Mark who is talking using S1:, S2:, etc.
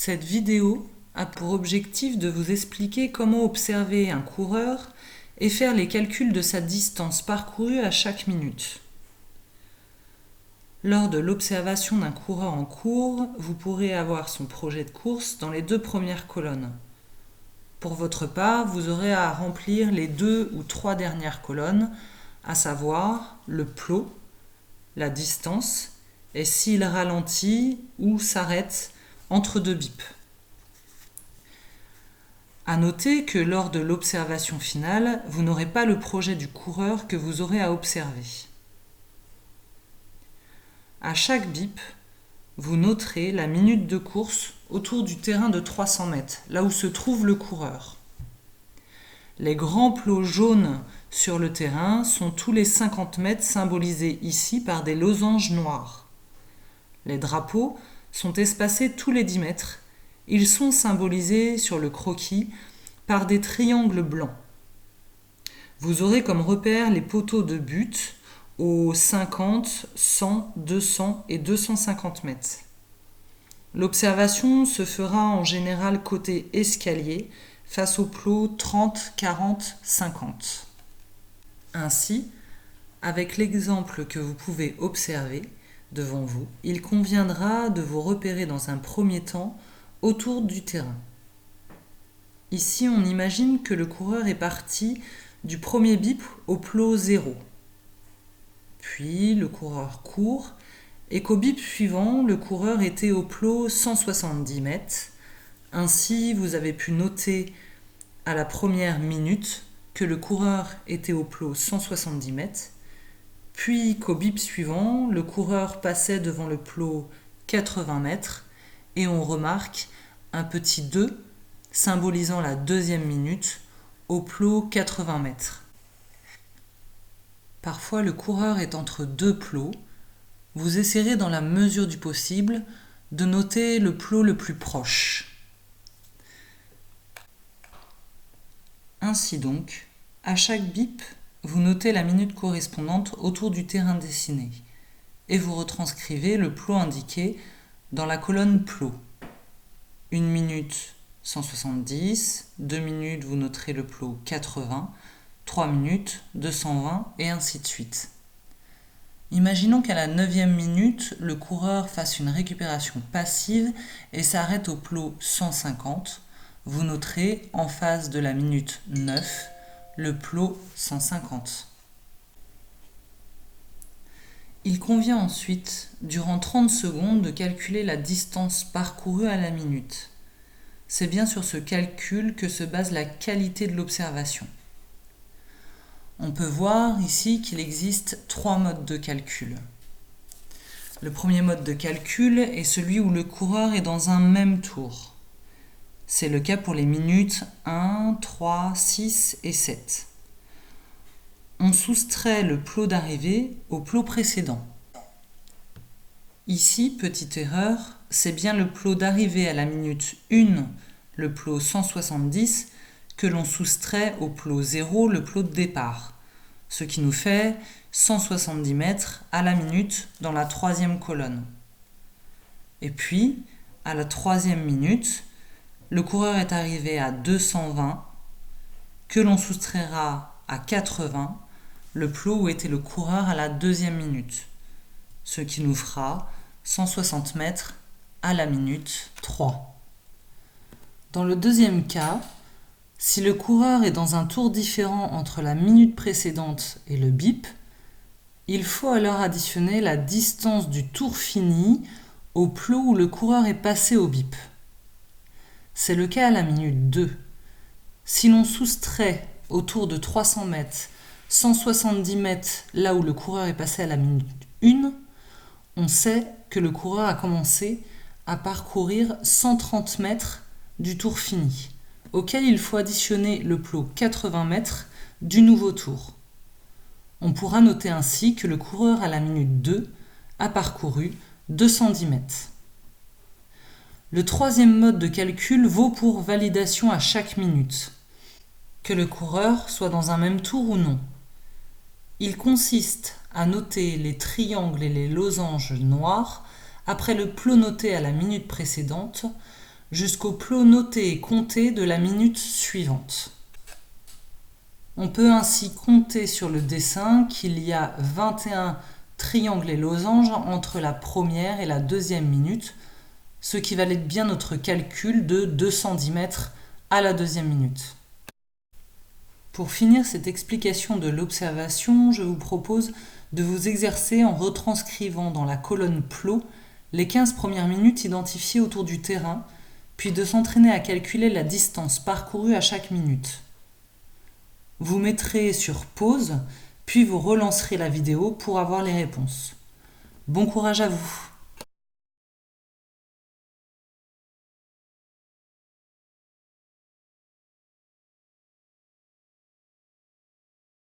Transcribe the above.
S1: Cette vidéo a pour objectif de vous expliquer comment observer un coureur et faire les calculs de sa distance parcourue à chaque minute. Lors de l'observation d'un coureur en cours, vous pourrez avoir son projet de course dans les 2 premières colonnes. Pour votre part, vous aurez à remplir les 2 ou 3 dernières colonnes, à savoir le plot, la distance et s'il ralentit ou s'arrête entre 2 bips. À noter que lors de l'observation finale, vous n'aurez pas le projet du coureur que vous aurez à observer. À chaque bip, vous noterez la minute de course autour du terrain de 300 mètres, là où se trouve le coureur. Les grands plots jaunes sur le terrain sont tous les 50 mètres symbolisés ici par des losanges noirs. Les drapeaux sont espacés tous les 10 mètres. Ils sont symbolisés sur le croquis par des triangles blancs. Vous aurez comme repère les poteaux de but aux 50, 100, 200 et 250 mètres. L'observation se fera en général côté escalier face aux plots 30, 40, 50. Ainsi, avec l'exemple que vous pouvez observer devant vous, il conviendra de vous repérer dans un premier temps autour du terrain. Ici, on imagine que le coureur est parti du premier bip au plot 0. Puis, le coureur court et qu'au bip suivant, le coureur était au plot 170 mètres. Ainsi, vous avez pu noter à la première minute que le coureur était au plot 170 mètres, puis qu'au bip suivant, le coureur passait devant le plot 80 mètres et on remarque un petit 2 symbolisant la deuxième minute au plot 80 mètres. Parfois, le coureur est entre 2 plots. Vous essaierez dans la mesure du possible de noter le plot le plus proche. Ainsi donc, à chaque bip, vous notez la minute correspondante autour du terrain dessiné et vous retranscrivez le plot indiqué dans la colonne plot. 1 minute 170, 2 minutes vous noterez le plot 80, 3 minutes 220 et ainsi de suite. Imaginons qu'à la 9e minute, le coureur fasse une récupération passive et s'arrête au plot 150. Vous noterez en face de la minute 9 le plot 150. Il convient ensuite, durant 30 secondes, de calculer la distance parcourue à la minute. C'est bien sur ce calcul que se base la qualité de l'observation. On peut voir ici qu'il existe 3 modes de calcul. Le premier mode de calcul est celui où le coureur est dans un même tour. C'est le cas pour les minutes 1, 3, 6 et 7. On soustrait le plot d'arrivée au plot précédent. Ici, petite erreur, c'est bien le plot d'arrivée à la minute 1, le plot 170, que l'on soustrait au plot 0, le plot de départ, ce qui nous fait 170 mètres à la minute dans la 3e colonne. Et puis, à la 3e minute, le coureur est arrivé à 220, que l'on soustraira à 80, le plot où était le coureur à la 2e minute, ce qui nous fera 160 mètres à la minute 3. Dans le deuxième cas, si le coureur est dans un tour différent entre la minute précédente et le bip, il faut alors additionner la distance du tour fini au plot où le coureur est passé au bip. C'est le cas à la minute 2. Si l'on soustrait au tour de 300 mètres 170 mètres là où le coureur est passé à la minute 1, on sait que le coureur a commencé à parcourir 130 mètres du tour fini, auquel il faut additionner le plot 80 mètres du nouveau tour. On pourra noter ainsi que le coureur à la minute 2 a parcouru 210 mètres. Le troisième mode de calcul vaut pour validation à chaque minute, que le coureur soit dans un même tour ou non. Il consiste à noter les triangles et les losanges noirs après le plot noté à la minute précédente, jusqu'au plot noté et compté de la minute suivante. On peut ainsi compter sur le dessin qu'il y a 21 triangles et losanges entre la première et la deuxième minute, ce qui valide bien notre calcul de 210 mètres à la deuxième minute. Pour finir cette explication de l'observation, je vous propose de vous exercer en retranscrivant dans la colonne plot les 15 premières minutes identifiées autour du terrain, puis de s'entraîner à calculer la distance parcourue à chaque minute. Vous mettrez sur pause, puis vous relancerez la vidéo pour avoir les réponses. Bon courage à vous!